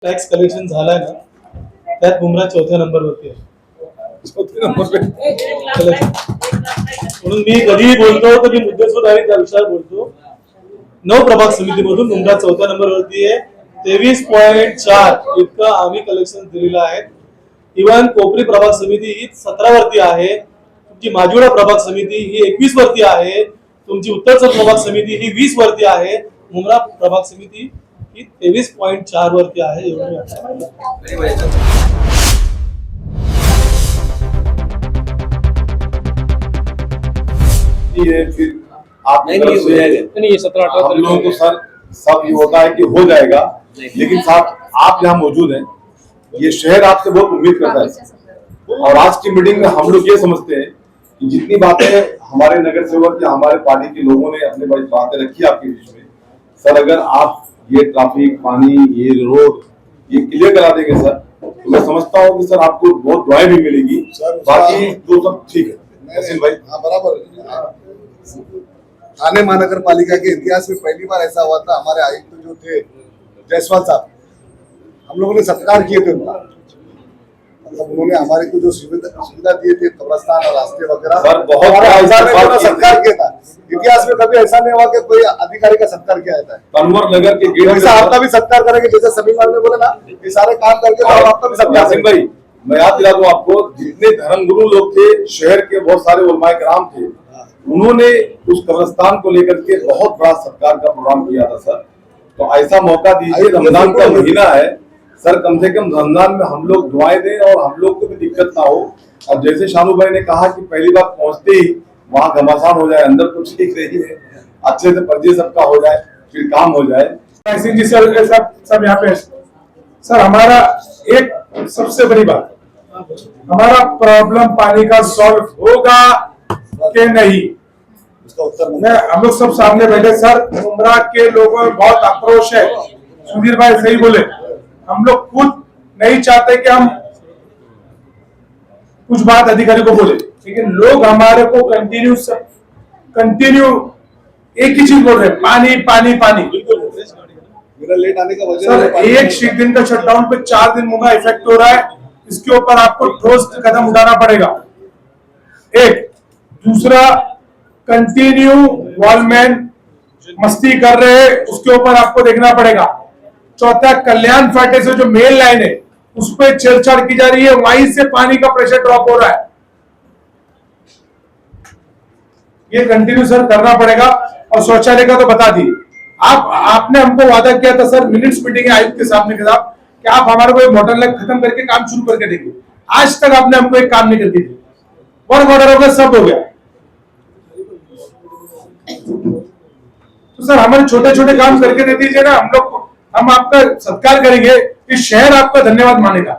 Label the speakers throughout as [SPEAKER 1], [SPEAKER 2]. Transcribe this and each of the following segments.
[SPEAKER 1] Tax collection झालाय ना, त्यात मुंब्रा चौथ्या नंबरवरती आहे. चौथ्या नंबर म्हणून मी कधीही बोलतो तर मी मुद्देसूद आहे त्या विषयावर बोलतो. 9 प्रभाग समितीमधून मुंब्रा चौथ्या नंबरवरती आहे. 23.4 इतकं आम्ही कलेक्शन दिलेलं आहे. इव्हन कोपरी प्रभाग समिती ही 17 वरती आहे. तुमची माजिवडा प्रभाग समिती ही 21 वरती आहे. तुमची उत्तरचा प्रभाग समिती ही 20 वरती आहे. मुंब्रा प्रभाग समिती ही 23.4 वरती आहे.
[SPEAKER 2] फिर आप नहीं ये 17-18 हम लोगों को सर सब ये होता है कि हो जाएगा, लेकिन साहब आप यहाँ मौजूद हैं, ये शहर आपसे बहुत उम्मीद करता है। और आज की मीटिंग में हम लोग ये समझते हैं कि जितनी बातें हमारे नगर सेवक या हमारे पार्टी के लोगों ने अपने बातें रखी आपके बीच में, सर अगर आप ये ट्रैफिक, पानी, ये रोड ये क्लियर करा देंगे सर, तो मैं समझता हूँ कि सर आपको बहुत दुआएं भी मिलेगी। बाकी जो सब ठीक है भाई।
[SPEAKER 3] हाँ बराबर। थाने महानगर पालिका के इतिहास में पहली बार ऐसा हुआ था, हमारे आयुक्त जो थे जायसवाल साहब, हम लोगों ने सत्कार किए थे उनका। मतलब उन्होंने हमारे को जो सुविधा दिए थे, कब्रस्तान और रास्ते वगैरह,
[SPEAKER 2] सर बहुत
[SPEAKER 3] सत्कार किया था। इतिहास में कभी ऐसा नहीं हुआ कि कोई अधिकारी का सत्कार किया जाता है।
[SPEAKER 2] तनवर नगर के गेट
[SPEAKER 3] ऐसा आपका भी सत्कार करेंगे, जैसे सभी ने बोले ना, ये सारे काम करके तो आपका भी सत्कार
[SPEAKER 2] सिंह भाई, मैं याद दिला दूं आपको, जितने धर्मगुरु लोग थे शहर के, बहुत सारे उलमाए कराम थे, उन्होंने उस कब्रिस्तान को लेकर के बहुत बड़ा सत्कार का प्रोग्राम किया था सर। तो ऐसा मौका दीजिए, रमजान का महीना है सर, कम से कम रमजान में हम लोग दुआएं दें और हम लोग को भी दिक्कत ना हो। और जैसे शानू भाई ने कहा कि पहली बार पहुंचते ही वहाँ घमासान हो जाए, अंदर तो ठीक रही है, अच्छे से परिचय सबका हो जाए, फिर काम हो जाए।
[SPEAKER 4] जी सर, सब यहाँ पे सर, हमारा एक सबसे बड़ी बात, हमारा प्रॉब्लम पानी का सॉल्व होगा कि नहीं,
[SPEAKER 3] उसका उत्तर
[SPEAKER 4] मैं हम लोग सब सामने बैठे सर। मुंब्रा के लोगों में बहुत आक्रोश है, सुधीर भाई सही बोले, हम लोग खुद नहीं चाहते कि हम कुछ बात अधिकारी को बोले, लेकिन लोग हमारे को कंटिन्यू एक ही चीज बोल रहे हैं, पानी पानी पानी।
[SPEAKER 3] मेरा लेट आने का वजह
[SPEAKER 4] सर एक दिन का शटडाउन पे 4 दिन मुंबई इफेक्ट हो रहा है, इसके ऊपर आपको ठोस कदम उठाना पड़ेगा। एक दूसरा, कंटिन्यू वॉलमैन मस्ती कर रहे हैं, उसके ऊपर आपको देखना पड़ेगा। चौथा, कल्याण फाटे से जो मेन लाइन है उस पर छेड़छाड़ की जा रही है, वहीं से पानी का प्रेशर ड्रॉप हो रहा है, ये कंटिन्यू सर करना पड़ेगा। और शौचालय का तो बता दिए आपने हमको वादा किया था सर, मिनट्स मीटिंग है आयुक्त के सामने के साथ, कि आप हमारे को मोटर लाइन खत्म करके काम शुरू करके देंगे। आज तक आपने हमको एक काम नहीं करके दिया, वर्क ऑर्डर हो गया, सब हो गया। तो सर हमारे छोटे छोटे काम करके दे दीजिए ना, हम आपका सत्कार करेंगे, इस शहर आपका धन्यवाद मानेगा।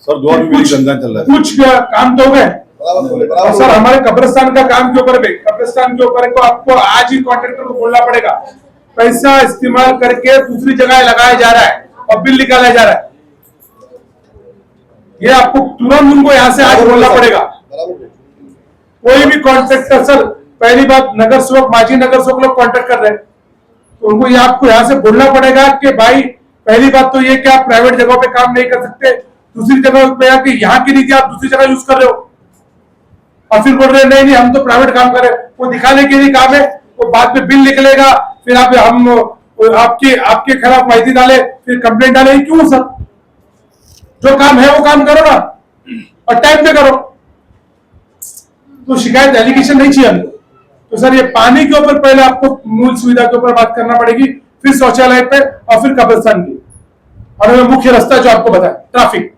[SPEAKER 2] सर दुआ भी रमजान चल रहा है,
[SPEAKER 4] कुछ काम तो हो गए। और सर हमारे कब्रिस्तान का काम के ऊपर भी, कब्रिस्तान के ऊपर को आपको आज ही कॉन्ट्रैक्टर को बोलना पड़ेगा, पैसा इस्तेमाल करके दूसरी जगह लगाया जा रहा है और बिल निकाला जा रहा है, ये आपको तुरंत उनको यहाँ से आज बोलना पड़ेगा। कोई भी कॉन्ट्रैक्टर सर, पहली बात नगर सेवक, माजी नगर सेवक लोग कॉन्ट्रैक्ट कर रहे हैं, तो उनको ये आपको यहाँ से बोलना पड़ेगा कि भाई पहली बात तो ये कि आप प्राइवेट जगहों पे काम नहीं कर सकते, दूसरी जगह पे आके यहाँ की नीति आप दूसरी जगह यूज कर रहे हो, और फिर बोल रहे हैं नहीं हम तो प्राइवेट काम कर रहे हैं। वो दिखाने के लिए काम है, वो बाद में बिल निकलेगा, फिर हम आपके खिलाफ माहिती डाले, फिर कंप्लेंट डाले, क्यों सर? जो काम है वो काम करो ना, और टाइम पे करो, तो शिकायत एलिगेशन नहीं चाहिए हमको। तो सर ये पानी के ऊपर पहले आपको मूल सुविधा के ऊपर बात करना पड़ेगी, फिर शौचालय पे, और फिर कब्रिस्तान की, और मुख्य रास्ता जो आपको बताया ट्रैफिक,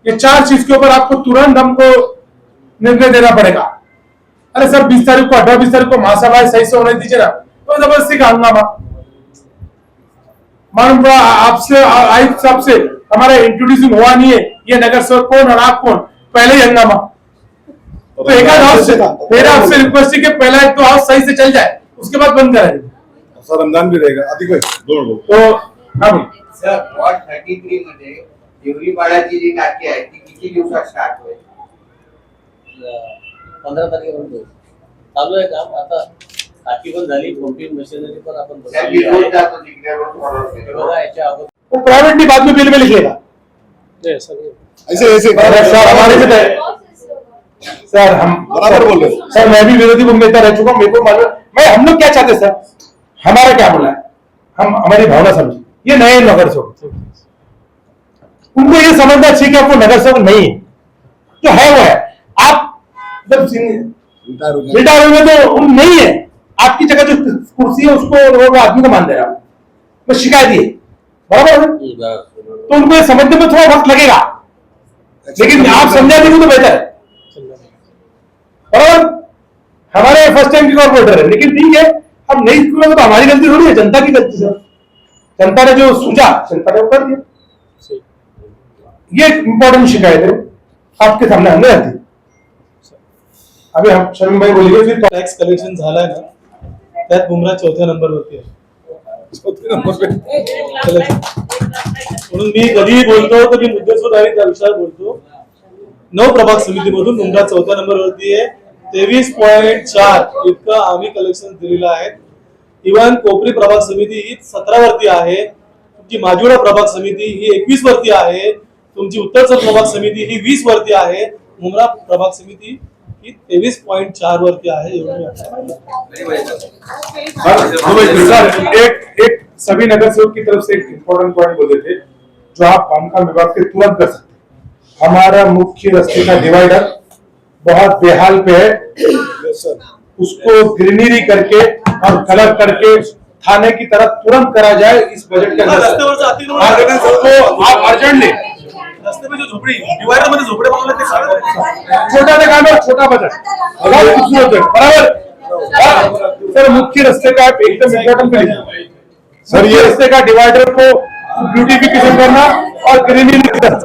[SPEAKER 4] ये 4 चीज के ऊपर आपको तुरंत हमको निर्णय देना पड़ेगा। अरे सर 20 तारीख को 18-20 तारीख को महासभा सही से होने दीजिए ना, तो जबरदस्ती का हंगामा। मालूम आपसे आयुक्त साहब से हमारा इंट्रोड्यूसिंग हुआ नहीं है, ये नगर सेवक कौन और आप कौन, पहले ही हंगामा। तो एक हाउस से मेरा आपसे रिक्वेस्ट है कि पहला एक तो हाउस सही से चल जाए, उसके बाद बंद करें।
[SPEAKER 2] सर रमजान भी रहेगा अधिक भाई
[SPEAKER 4] तो हाँ
[SPEAKER 5] सर वॉर्ड 33 मध्ये हिवरीपाडाची जी टाकी आहे ती किती दिवसात स्टार्ट होईल?
[SPEAKER 6] 15 तारखेपर्यंत चालू आहे काम। आता टाकी पण झाली, पंपिंग मशिनरी पण आपण बघा याच्या अगोदर
[SPEAKER 4] वो प्राइवेटली बाद में बिल में लिख लेगा।
[SPEAKER 3] ऐसे ऐसे
[SPEAKER 4] सर हमारे से सर हम
[SPEAKER 3] बराबर बोल रहे हो।
[SPEAKER 4] सर मैं भी विरोधी नेता रह चुका हूं, मेरे को मालूम मैं हम लोग क्या चाहते हैं सर, हमारा क्या बोला है, हम हमारी भावना समझे। ये नए नगर सेवक उनको ये समझना चाहिए कि आपको नगर सेवक नहीं है, जो है वो है। आप जब रिटायर हुए तो उन नहीं है, आपकी जगह जो कुर्सी है उसको वो आदमी को मान दे रहा हूं, मैं शिकायत है बराबर है? तो उनको ये समझने में थोड़ा वक्त लगेगा, लेकिन आप समझा देंगे तो बेहतर है बराबर। हमारे फर्स्ट टाइम की कॉर्पोरेटर है, लेकिन ठीक है अब नहीं स्कूल तो हमारी गलती थोड़ी है, जनता की गलती सर। जनता ने जो सूझा जनता ने वो कर दिया। ये इंपॉर्टेंट शिकायत है आपके सामने हमने रख दी। अभी हम शर्मी भाई बोलिए फिर
[SPEAKER 1] टॅक्स कलेक्शन झालाय ना, त्यात बुमरा 4थ्या नंबरवरती आहे.
[SPEAKER 3] 4 नंबर पे
[SPEAKER 1] collection. म्हणून मी कधीही बोलतो तर मी मुद्देसूद आहे त्या विषयावर बोलतो. 9 प्रभाग समितीमधून बुमरा 4थ्या नंबरवरती आहे. 23.4 इतकं आम्ही कलेक्शन दिलेलं आहे. इव्हन कोपरी प्रभाग समिती ही 17 वरती आहे. तुमची माजिवडा प्रभाग समिती ही 21 वरती आहे. तुमची उत्तरचल प्रभाग समिती ही 20 वरती आहे. मुंब्रा प्रभाग समिती ही 23.4 वरती आहे.
[SPEAKER 4] एक सभी नगर सेवक की तरफ से एक इम्पोर्टेंट पॉइंट बोले थे जो आप बांधकाम विभाग के तुरंत कर सकते। हमारा मुख्य रास्ते का डिवाइडर बहुत बेहाल पे है, उसको ग्रीनरी करके और कलर करके थाने की तरफ तुरंत करा जाए इस बजट के अंदर। तो आप अर्जेंटली
[SPEAKER 1] रस्ते में जो झोपड़ी डिवाइडर मध्ये झोपडे बनवले ते सगळं
[SPEAKER 4] छोटा से काम है, छोटा बजट बहुत खूबसूरत है बराबर। सर मुख्य रास्ते का एकदम इम्पोर्टेंट है सर, ये रास्ते का डिवाइडर को ब्यूटिफिकेशन करना और ग्रीनरी करना।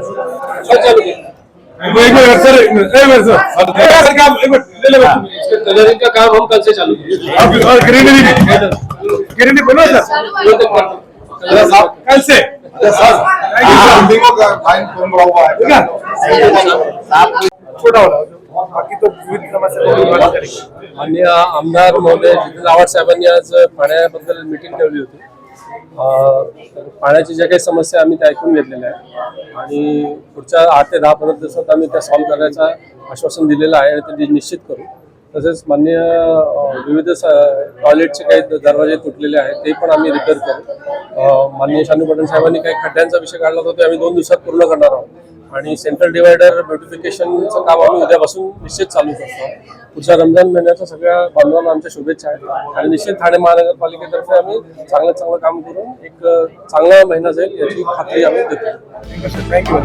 [SPEAKER 6] कलरिंग का काम हम कल से चालू करेंगे
[SPEAKER 4] और ग्रीनरी बोलो सर कल से
[SPEAKER 3] बिल्डिंगों का फाइन कम हुआ है
[SPEAKER 4] छोटा होगा, बाकी तो विविध समस्या करेंगे।
[SPEAKER 7] माननीय आमदार महोदय जितेंद्र आव्हाड साहेबांनी आज पाण्याबद्दल मीटिंग ठेवली होती। पाण्याची ज्या काही समस्या आम्ही त्या ऐकून घेतलेल्या आहे आणि पुढच्या 8 ते 10 दिवसात आम्ही त्या सॉल्व्ह करण्याचं आश्वासन दिलेलं आहे आणि ते निश्चित करू। तसेच माननीय विविध टॉयलेटचे काही दरवाजे तुटलेले आहेत ते पण आम्ही रिपेअर करू। माननीय शानू पटेल साहेबांनी काही खड्ड्यांचा विषय काढला होता ते आम्ही 2 दिवसात पूर्ण करणार आहोत आणि सेंट्रल डिवायडर ब्युटिफिकेशनचं काम आम्ही उद्यापासून निश्चित चालू करतो। पुढच्या रमजान महिन्याच्या सगळ्या बांधवांना आमच्या शुभेच्छा आहेत आणि निश्चित ठाणे महानगरपालिकेतर्फे आम्ही चांगलं काम करून एक चांगला महिना जाईल याची खात्री आम्ही देतो।
[SPEAKER 4] थँक्यू।